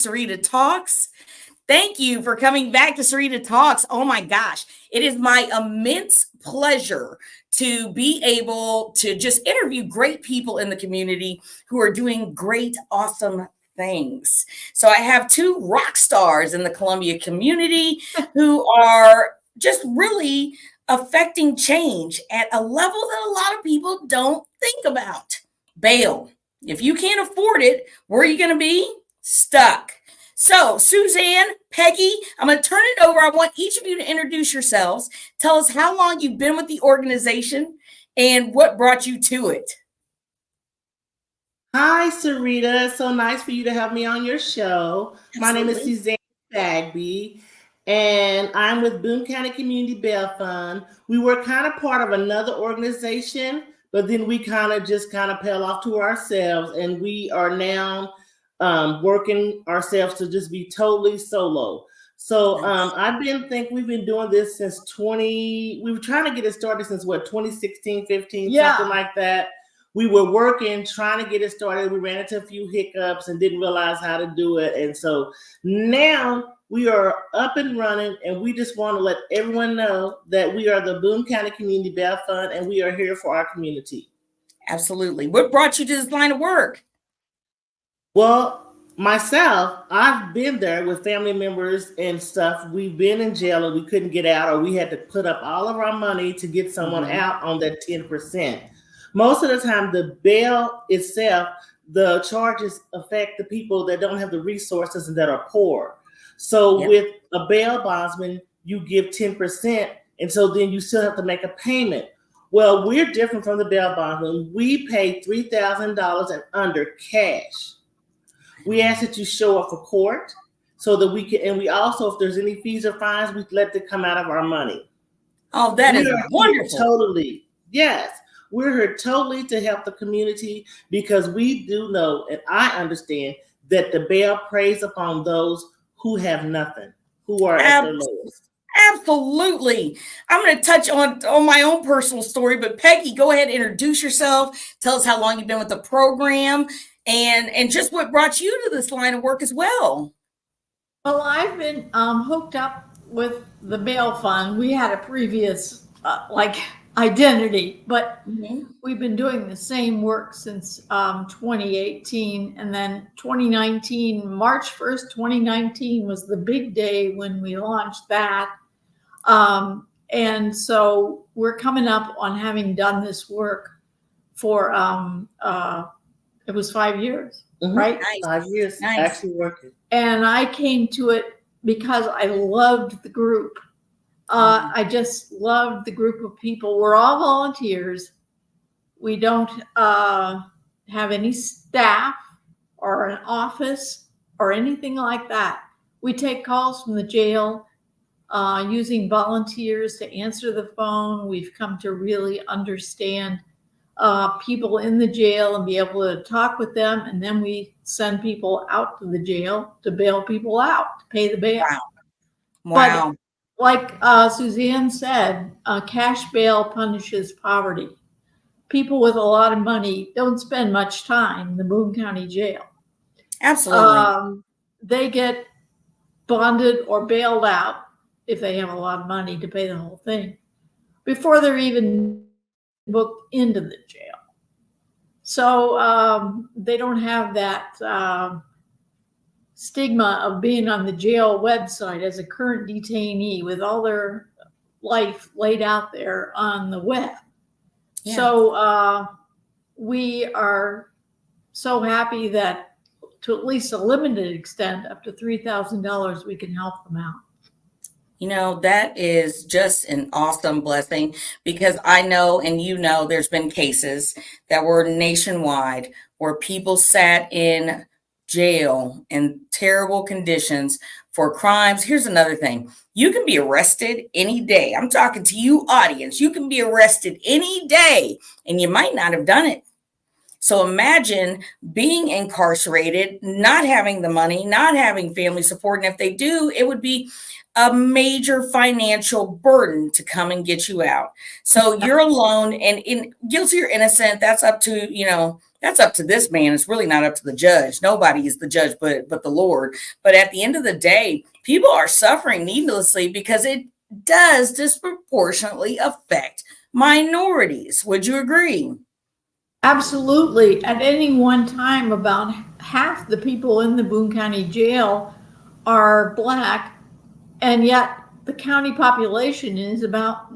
Sarita Talks. Thank you for coming back to Sarita Talks. Oh my gosh, it is my immense pleasure to be able to just interview great people in the community who are doing great, awesome things. So I have two rock stars in the Columbia community who are just really affecting change at a level that a lot of people don't think about. Bail. If you can't afford it, where are you going to be? Stuck. So, Suzanne, Peggy, I'm going to turn it over. I want each of you to introduce yourselves. Tell us how long you've been with the organization and what brought you to it. Hi, Sarita. So nice for you to have me on your show. My name is Suzanne Bagby, and I'm with Boone County Community Bail Fund. We were kind of part of another organization, but then we kind of fell off to ourselves, and we are now working ourselves to just be totally solo. So we've been doing this since we were trying to get it started since 2016, 15, something like that. We were working, trying to get it started. We ran into a few hiccups and didn't realize how to do it. And so now we are up and running, and we just want to let everyone know that we are the Boone County Community Bail Fund, and we are here for our community. Absolutely. What brought you to this line of work? Well, myself, I've been there with family members and stuff. We've been in jail and we couldn't get out, or we had to put up all of our money to get someone out on that 10%. Most of the time, the bail itself, the charges affect the people that don't have the resources and that are poor. So with a bail bondsman, you give 10%, and so then you still have to make a payment. Well, we're different from the bail bondsman. We pay $3,000 and under cash. We ask that you show up for court so that we can, and we also, if there's any fees or fines, we let them come out of our money. Oh, that is wonderful. Totally. Yes. We're here totally to help the community because we do know, and I understand, that the bail preys upon those who have nothing, who are at their lowest. Absolutely. I'm going to touch on my own personal story, but Peggy, go ahead and introduce yourself. Tell us how long you've been with the program and just what brought you to this line of work as well. Well, I've been hooked up with the bail fund. We had a previous identity, but we've been doing the same work since 2018, and then 2019, March 1st, 2019 was the big day when we launched that. And so we're coming up on having done this work for it was 5 years, right? Nice. 5 years actually working. And I came to it because I loved the group. I just loved the group of people. We're all volunteers. We don't have any staff or an office or anything like that. We take calls from the jail using volunteers to answer the phone. We've come to really understand people in the jail and be able to talk with them. And then we send people out to the jail to bail people out, to pay the bail. Wow. But like Suzanne said, cash bail punishes poverty. People with a lot of money don't spend much time in the Boone County Jail. Absolutely. They get bonded or bailed out if they have a lot of money to pay the whole thing before they're even booked into the jail. So they don't have that stigma of being on the jail website as a current detainee with all their life laid out there on the web. Yeah. So we are so happy that to at least a limited extent, up to $3,000, we can help them out. You know, that is just an awesome blessing because I know, and you know, there's been cases that were nationwide where people sat in jail in terrible conditions for crimes. Here's another thing. You can be arrested any day. I'm talking to you, audience. You can be arrested any day and you might not have done it. So imagine being incarcerated, not having the money, not having family support. And if they do, it would be a major financial burden to come and get you out. So you're alone, and in guilty or innocent, that's up to, that's up to this man. It's really not up to the judge. Nobody is the judge but the Lord. But at the end of the day, people are suffering needlessly because it does disproportionately affect minorities. Would you agree? Absolutely. At any one time, about half the people in the Boone County Jail are Black, and yet the county population is about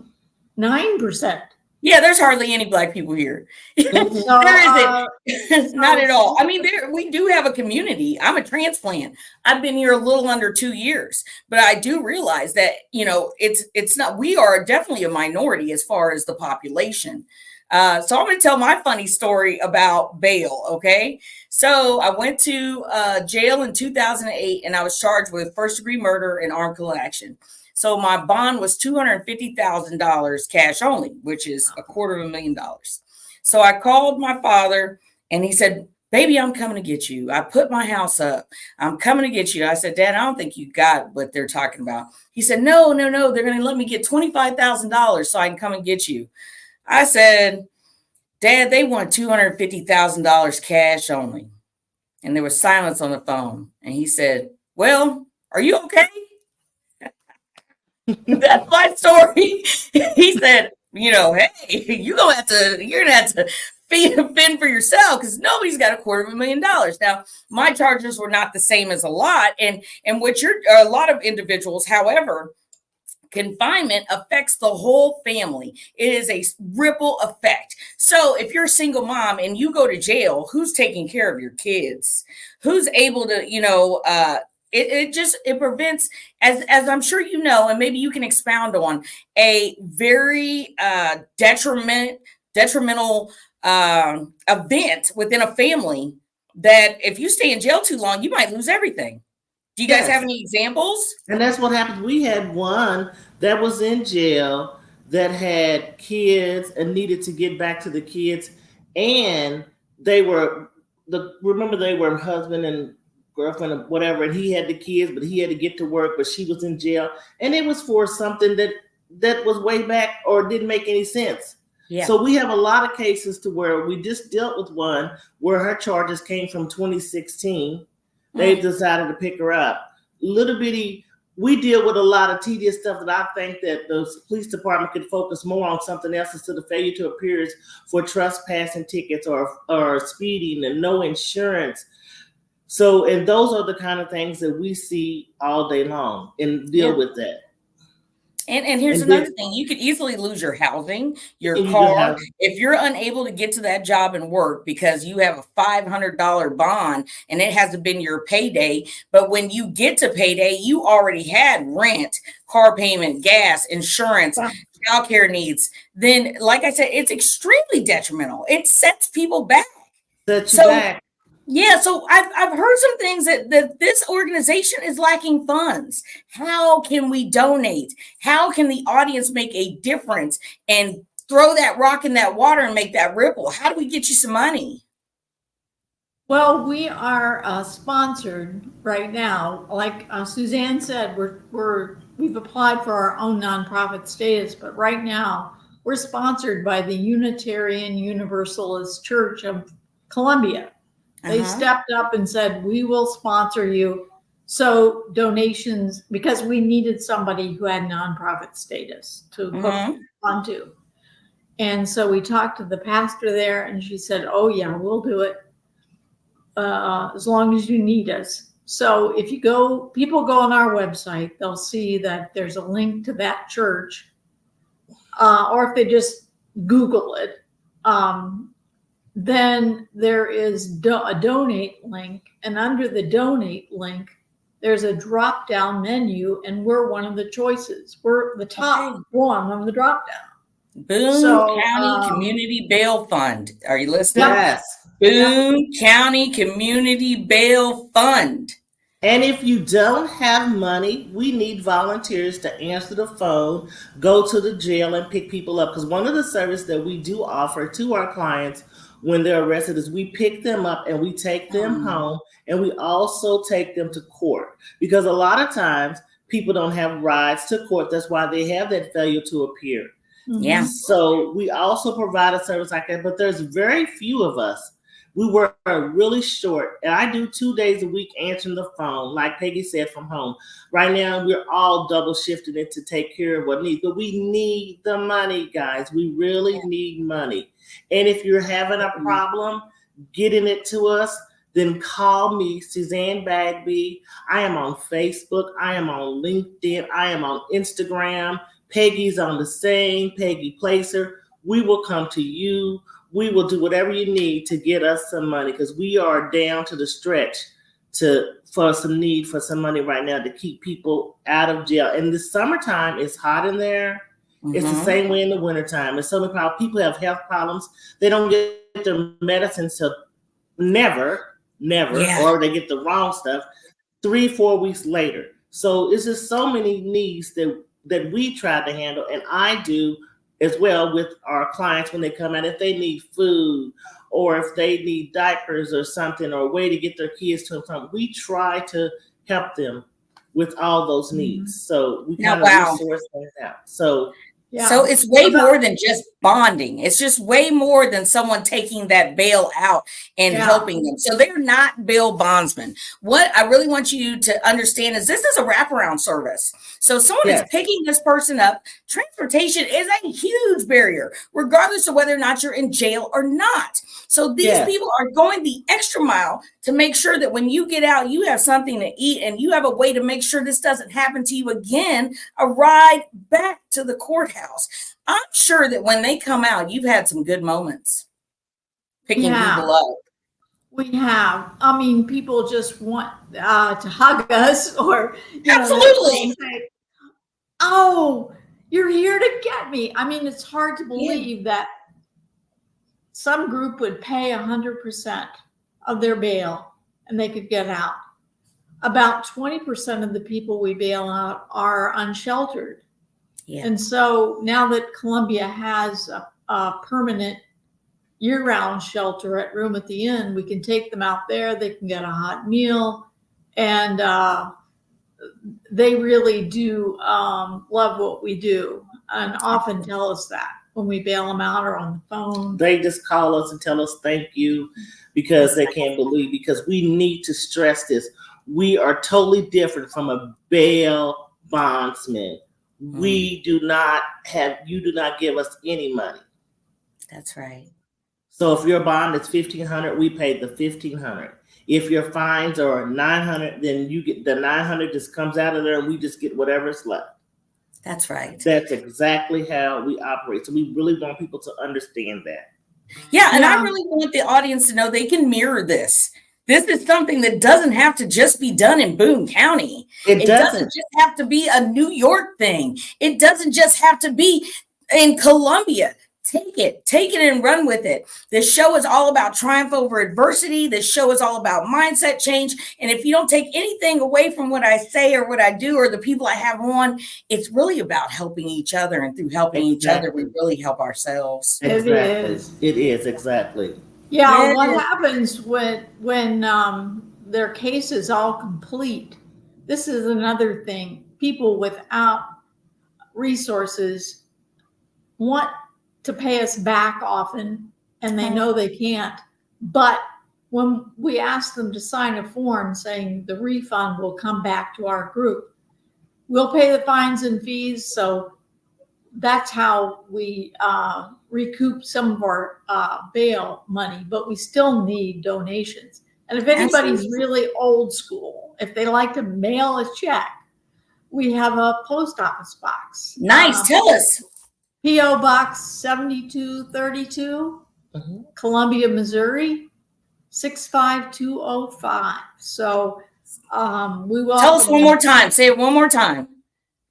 9%. Yeah, there's hardly any Black people here. So, There isn't. Not at all. I mean, we do have a community. I'm a transplant. I've been here a little under 2 years, but I do realize that, it's not, we are definitely a minority as far as the population. So I'm going to tell my funny story about bail. Okay. So I went to jail in 2008 and I was charged with first-degree murder and armed collection. So my bond was $250,000 cash only, which is $250,000. So I called my father and he said, baby, I'm coming to get you. I put my house up. I'm coming to get you. I said, Dad, I don't think you got what they're talking about. He said, no. They're going to let me get $25,000 so I can come and get you. I said, Dad, they want $250,000 cash only. And there was silence on the phone. And he said, well, are you okay? That's my story. He said, hey, you're gonna have to fend for yourself because nobody's got $250,000. Now, my charges were not the same as a lot, and a lot of individuals, however, confinement affects the whole family. It is a ripple effect. So if you're a single mom and you go to jail, who's taking care of your kids? Who's able to, it prevents, as I'm sure you know, and maybe you can expound on, a very detrimental event within a family that if you stay in jail too long, you might lose everything. Do you guys have any examples? And that's what happened. We had one that was in jail that had kids and needed to get back to the kids. And they were husband and girlfriend or whatever, and he had the kids, but he had to get to work, but she was in jail. And it was for something that was way back or didn't make any sense. Yeah. So we have a lot of cases to where we just dealt with one where her charges came from 2016. They decided to pick her up. Little bitty, we deal with a lot of tedious stuff that I think that the police department could focus more on something else instead of failure to appear for trespassing tickets or speeding and no insurance. So, and those are the kind of things that we see all day long and deal with that. And here's another thing. You could easily lose your housing, your car, if you're unable to get to that job and work because you have a $500 bond and it hasn't been your payday. But when you get to payday, you already had rent, car payment, gas, insurance, childcare needs. Then, like I said, it's extremely detrimental. It sets people back. Yeah, so I've heard some things that this organization is lacking funds. How can we donate? How can the audience make a difference and throw that rock in that water and make that ripple? How do we get you some money? Well, we are sponsored right now. Like Suzanne said, we've applied for our own nonprofit status, but right now we're sponsored by the Unitarian Universalist Church of Columbia. They stepped up and said, we will sponsor you. So donations, because we needed somebody who had nonprofit status to hook onto. And so we talked to the pastor there and she said, oh yeah, we'll do it as long as you need us. So if people go on our website, they'll see that there's a link to that church. Or if they just Google it, then there is a donate link, and under the donate link, there's a drop down menu, and we're one of the choices. We're the top one on the drop down. Boone County Community Bail Fund. Are you listening? Yes. Boone County Community Bail Fund. And if you don't have money, we need volunteers to answer the phone, go to the jail and pick people up. Because one of the services that we do offer to our clients when they're arrested is we pick them up and we take them home, and we also take them to court. Because a lot of times people don't have rides to court. That's why they have that failure to appear. Yeah. So we also provide a service like that, but there's very few of us We work really short, and I do 2 days a week answering the phone, like Peggy said, from home. Right now, we're all double shifting it to take care of what needs, but we need the money, guys. We really need money. And if you're having a problem getting it to us, then call me, Suzanne Bagby. I am on Facebook. I am on LinkedIn. I am on Instagram. Peggy's on the same, Peggy Placer. We will come to you. We will do whatever you need to get us some money, because we are down to the stretch for some need for some money right now to keep people out of jail. In the summertime, it's hot in there. Mm-hmm. It's the same way in the wintertime. It's so many problems. People have health problems. They don't get their medicine till never, or they get the wrong stuff 3-4 weeks later. So it's just so many needs that we try to handle, and I do as well with our clients when they come in. If they need food, or if they need diapers or something, or a way to get their kids to and from, we try to help them with all those needs. So we kind of resource things out. So it's way more than just bonding. It's just way more than someone taking that bail out and helping them. So they're not bail bondsmen. What I really want you to understand is this is a wraparound service. So someone is picking this person up. Transportation is a huge barrier, regardless of whether or not you're in jail or not. So these people are going the extra mile to make sure that when you get out, you have something to eat, and you have a way to make sure this doesn't happen to you again, a ride back to the courthouse. I'm sure that when they come out, you've had some good moments picking people up. We have. I mean, people just want to hug us, or absolutely say, "Oh, you're here to get me." I mean, it's hard to believe that some group would pay 100% of their bail and they could get out. About 20% of the people we bail out are unsheltered. Yeah. And so now that Columbia has a permanent year-round shelter at Room at the Inn, we can take them out there. They can get a hot meal, and they really do love what we do, and often tell us that when we bail them out or on the phone. They just call us and tell us thank you, because they can't believe, because we need to stress this. We are totally different from a bail bondsman. We do not you do not give us any money. That's right. So if your bond is $1,500, we pay the $1,500. If your fines are $900, then you get the $900 just comes out of there, and we just get whatever's left. That's right. That's exactly how we operate. So we really want people to understand that. Yeah, and I really want the audience to know they can mirror this. This is something that doesn't have to just be done in Boone County. It doesn't just have to be a New York thing. It doesn't just have to be in Columbia. Take it and run with it. This show is all about triumph over adversity. This show is all about mindset change. And if you don't take anything away from what I say or what I do or the people I have on, it's really about helping each other. And through helping each other, we really help ourselves. Exactly. It is exactly. Yeah. What happens when their case is all complete? This is another thing. People without resources want to pay us back often, and they know they can't. But when we ask them to sign a form saying the refund will come back to our group, we'll pay the fines and fees. So that's how we recoup some of our bail money, but we still need donations. And if anybody's really old school, if they like to mail a check, we have a post office box. Nice. Tell us. P.O. Box 7232, Columbia, Missouri, 65205. So we will tell us one more time. Say it one more time.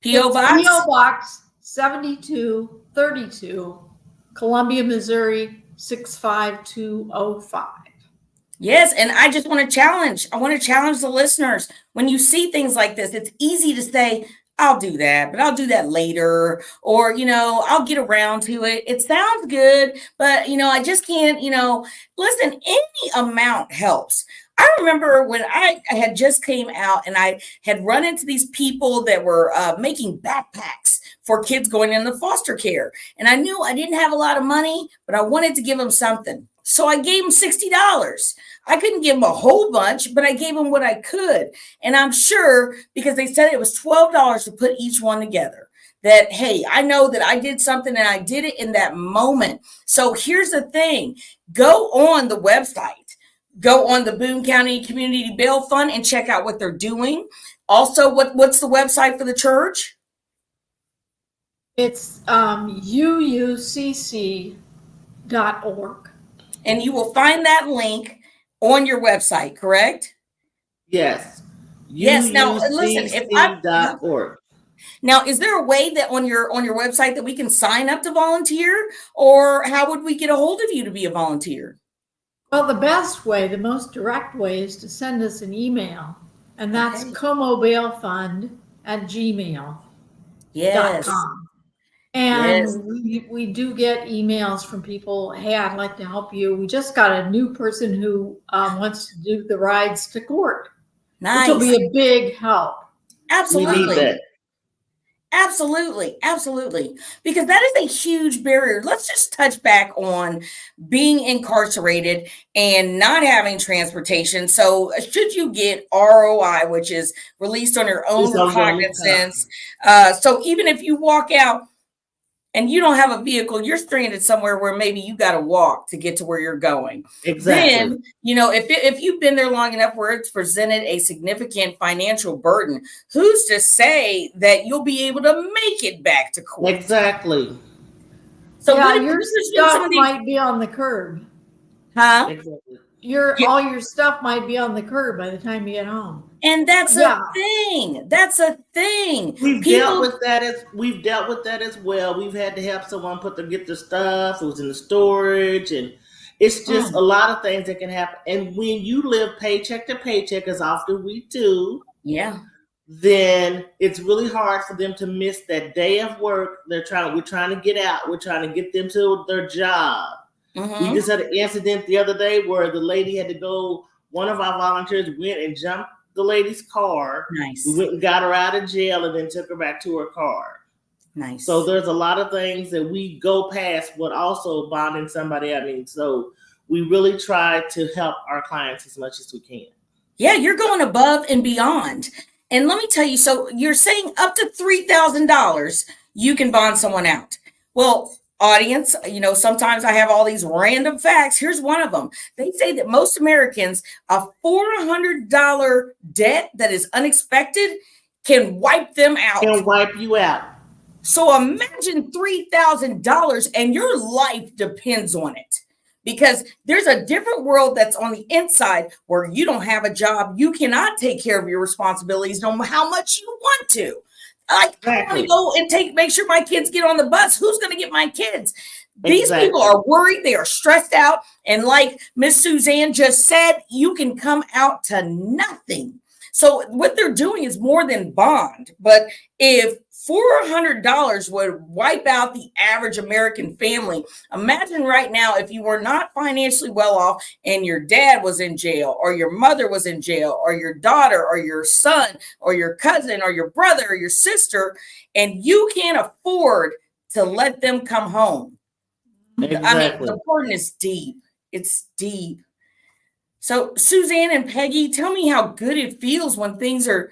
P.O. Box? P.O. Box 7232, Columbia, Missouri, 65205. Yes, and I just want to challenge. I want to challenge the listeners. When you see things like this, it's easy to say, I'll do that, but I'll do that later. Or, I'll get around to it. It sounds good, but, I just can't, listen, any amount helps. I remember when I had just came out and I had run into these people that were making backpacks for kids going into foster care. And I knew I didn't have a lot of money, but I wanted to give them something. So I gave him $60. I couldn't give him a whole bunch, but I gave him what I could. And I'm sure, because they said it was $12 to put each one together, that, hey, I know that I did something and I did it in that moment. So here's the thing. Go on the website. Go on the Boone County Community Bail Fund and check out what they're doing. Also, what's the website for the church? It's uucc.org. And you will find that link on your website, correct? Yes. Yes. Now, listen, if uucc.org. Now, is there a way that on your website that we can sign up to volunteer, or how would we get a hold of you to be a volunteer? Well, the best way, the most direct way, is to send us an email, and that's comobailfund@gmail.com. Yes. And Yes. we do get emails from people, hey, I'd like to help you. We just got a new person who wants to do the rides to court. Nice. Which will be a big help. Absolutely. We need that. Absolutely. Absolutely. Because that is a huge barrier. Let's just touch back on being incarcerated and not having transportation. So should you get ROI, which is released on your own recognizance. So even if you walk out and you don't have a vehicle, you're stranded somewhere where maybe you got to walk to get to where you're going. Exactly. Then, if you've been there long enough where it's presented a significant financial burden, who's to say that you'll be able to make it back to court? Exactly. So your stuff might be on the curb. Huh? Exactly. All your stuff might be on the curb by the time you get home. And that's a thing. That's a thing. We've dealt with that as well. We've had to help someone get their stuff. It was in the storage, and it's just a lot of things that can happen. And when you live paycheck to paycheck, as often we do, then it's really hard for them to miss that day of work. We're trying to get out. We're trying to get them to their job. We just had an incident the other day where the lady had to go. One of our volunteers went and jumped the lady's car. Nice. We went and got her out of jail and then took her back to her car. Nice. So there's a lot of things that we go past, but also bonding somebody. So we really try to help our clients as much as we can. Yeah, you're going above and beyond. And let me tell you, so you're saying up to $3,000, you can bond someone out. Well, audience, sometimes I have all these random facts. Here's one of them. They say that most Americans, a $400 debt that is unexpected can wipe them out. Can wipe you out. So imagine $3,000 and your life depends on it. Because there's a different world that's on the inside where you don't have a job. You cannot take care of your responsibilities no matter how much you want to. I want to go and make sure my kids get on the bus. Who's going to get my kids? These people are worried. They are stressed out. And like Miss Suzanne just said, you can come out to nothing. So what they're doing is more than bond. But if $400 would wipe out the average American family, imagine right now if you were not financially well off and your dad was in jail, or your mother was in jail, or your daughter, or your son, or your cousin, or your brother, or your sister, and you can't afford to let them come home. Exactly. I mean, the burden is deep. It's deep. So Suzanne and Peggy, tell me how good it feels when things are,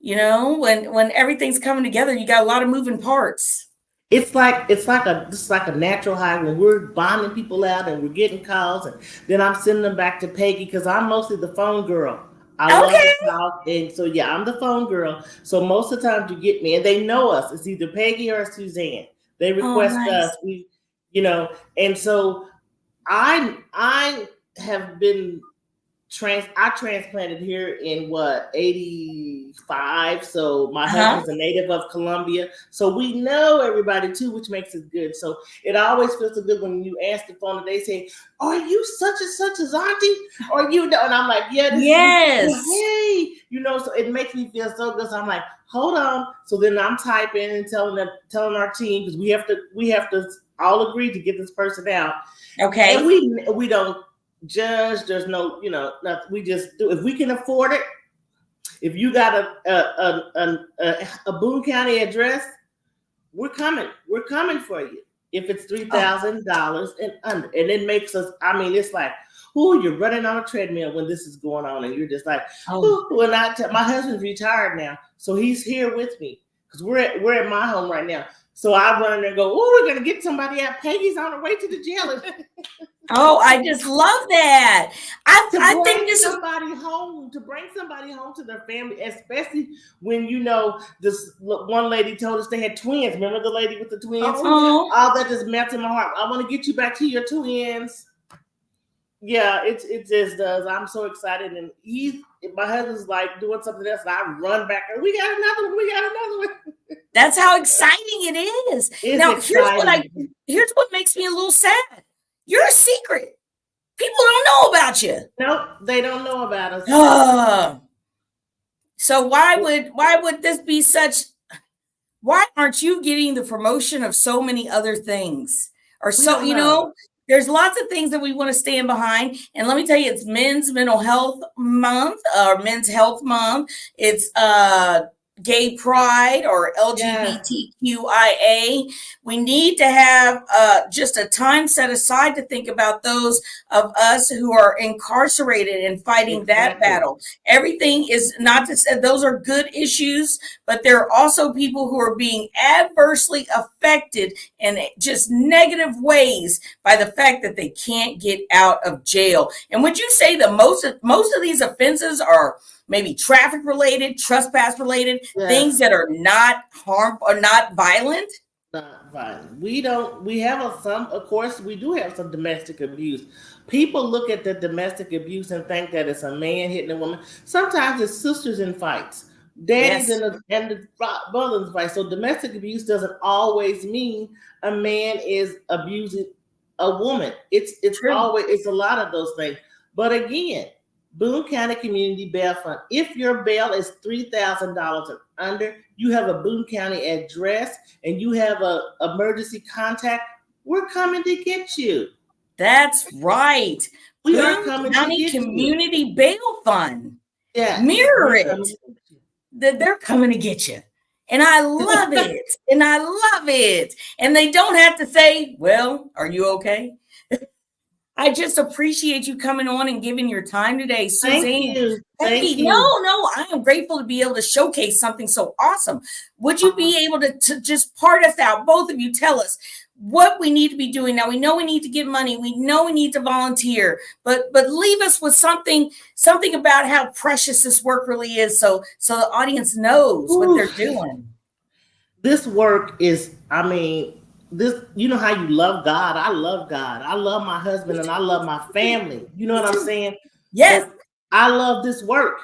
when everything's coming together. You got a lot of moving parts. It's like a natural high when we're bonding people out and we're getting calls, and then I'm sending them back to Peggy because I'm mostly the phone girl. I love to talk, and so I'm the phone girl. So most of the time you get me, and they know us. It's either Peggy or Suzanne. They request us. And so I have been I transplanted here in 85. So my husband's a native of Colombia. So we know everybody too, which makes it good. So it always feels so good when you answer the phone and they say, "Are you such and such as auntie?" Or and I'm like, "Yeah, yes. Hey, so it makes me feel so good. So I'm like, hold on. So then I'm typing and telling our team, because we have to all agree to get this person out. Okay. And we don't judge. There's no, nothing. We just do. If we can afford it, if you got a Boone County address, we're coming for you. if it's $3,000 and under. And it makes us, I mean, it's like, oh, you're running on a treadmill when this is going on. And you're just like, my husband's retired now. So he's here with me because we're at my home right now. So I run in there and go, oh, we're going to get somebody out. Peggy's on her way to the jail. Oh, I just love that. I think this is to bring somebody home to their family, especially when, you know, this one lady told us they had twins. Remember the lady with the twins? Oh. All that just melts in my heart. I want to get you back to your twins. Yeah, it just does. I'm so excited. And my husband's like doing something else, and I run back. We got another one. That's how exciting it is. Now, here's what makes me a little sad. You're a secret. People don't know about you. Nope, they don't know about us. So why would this be such? Why aren't you getting the promotion of so many other things? Or so, you know, there's lots of things that we want to stand behind. And let me tell you, it's Men's Mental Health Month or Men's Health Month. It's Gay Pride or LGBTQIA. We need to have just a time set aside to think about those of us who are incarcerated and fighting that battle. Everything is not to say those are good issues, but there are also people who are being adversely affected in just negative ways by the fact that they can't get out of jail. And would you say that most of these offenses are maybe traffic related, trespass related, things that are not harmful or not violent? Not violent. We have some, of course, we do have some domestic abuse. People look at the domestic abuse and think that it's a man hitting a woman. Sometimes it's sisters in fights, daddies and the brothers in fights. So domestic abuse doesn't always mean a man is abusing a woman. It's always, it's a lot of those things. But again, Boone County Community Bail Fund. If your bail is $3,000 and under, you have a Boone County address, and you have a emergency contact, we're coming to get you. That's right. We are coming Boone County Community Bail Fund. Yeah, mirror it. That they're coming to get you. And I love it. And I love it. And they don't have to say, well, are you okay? I just appreciate you coming on and giving your time today, Suzanne. Thank you. Thank you. No, I am grateful to be able to showcase something so awesome. Would you be able to just part us out, both of you, tell us what we need to be doing? Now, we know we need to get money. We know we need to volunteer, but leave us with something about how precious this work really is, so the audience knows what they're doing. This work is, I mean, this, you know how you love God. I love God. I love my husband and I love my family. You know what I'm saying? Yes. But I love this work.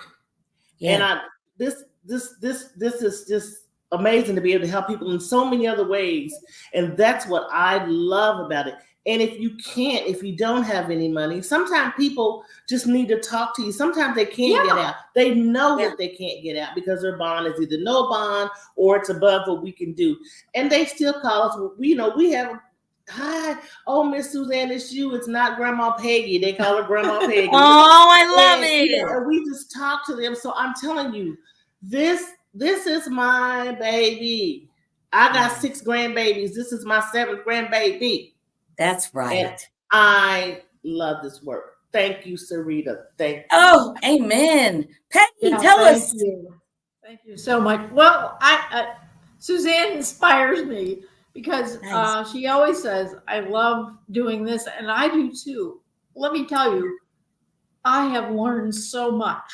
Yeah. And this is just amazing to be able to help people in so many other ways. And that's what I love about it. And if you don't have any money, sometimes people just need to talk to you. Sometimes they can't get out. They know that they can't get out because their bond is either no bond or it's above what we can do. And they still call us. We have, hi, oh, Miss Suzanne, it's you. It's not Grandma Peggy. They call her Grandma Peggy. Oh, I love it. And we just talk to them. So I'm telling you, this is my baby. I got 6 grandbabies. This is my 7th grandbaby. That's right. And I love this work. Thank you, Sarita. Thank you. Oh, amen. Peggy, tell us. Thank you so much. Well, Suzanne inspires me because she always says, I love doing this, and I do too. Let me tell you, I have learned so much.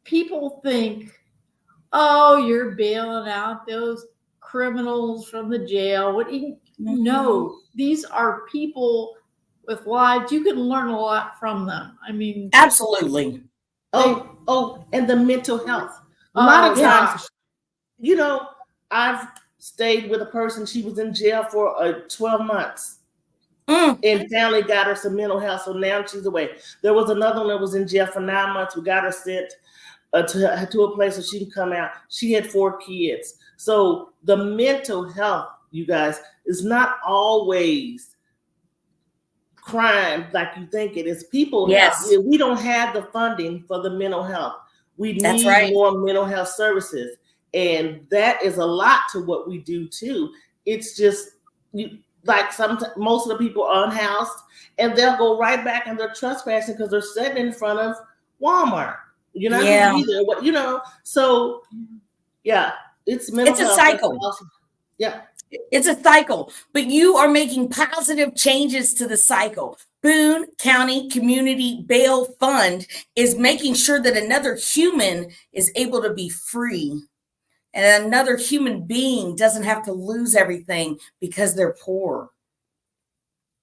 People think, oh, you're bailing out those criminals from the jail. No, these are people with lives. You can learn a lot from them. I mean, absolutely. And the mental health. A lot of times, you know, I've stayed with a person. She was in jail for 12 months and finally got her some mental health. So now she's away. There was another one that was in jail for 9 months. We got her sent to a place where she can come out. She had 4 kids. So the mental health, you guys, is not always crime like you think it is. People, we don't have the funding for the mental health. We need more mental health services. And that is a lot to what we do too. It's just most of the people are unhoused, and they'll go right back and they're trespassing because they're sitting in front of Walmart. You're not going to be there. What, so yeah, it's mental It's a health. cycle. Yeah. It's a cycle, but you are making positive changes to the cycle. Boone County Community Bail Fund is making sure that another human is able to be free and another human being doesn't have to lose everything because they're poor.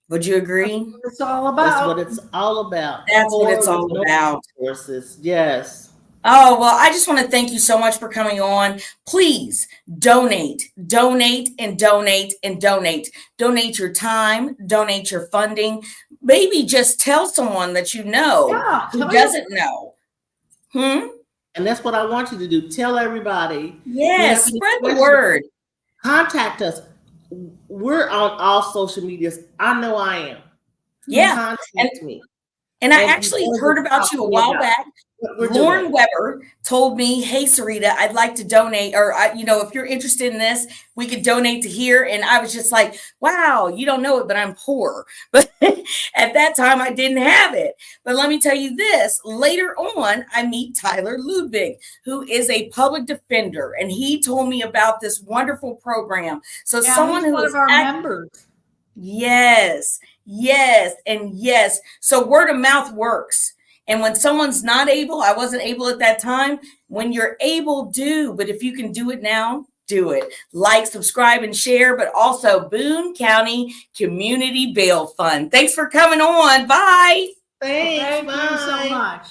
Would you agree? That's what it's all about. That's what it's all about. That's what it's all about. Resources. Yes. Oh, well, I just want to thank you so much for coming on. Please donate, donate, and donate, and donate. Donate your time, donate your funding. Maybe just tell someone that you know who doesn't know. And that's what I want you to do. Tell everybody. Yes, spread the word. Contact us. We're on all social medias. I know I am. Yeah. Contact me. And I actually heard about you a while back. Lauren Weber told me, hey, Sarita, I'd like to donate, or, if you're interested in this, we could donate to here. And I was just like, wow, you don't know it, but I'm poor. But at that time, I didn't have it. But let me tell you this, later on, I meet Tyler Ludwig, who is a public defender. And he told me about this wonderful program. So someone who is one of our members. Yes, and yes. So word of mouth works. And when someone's not able, I wasn't able at that time. When you're able, do. But if you can do it now, do it. Like, subscribe, and share. But also Boone County Community Bail Fund. Thanks for coming on. Bye. Thanks. Thank you so much.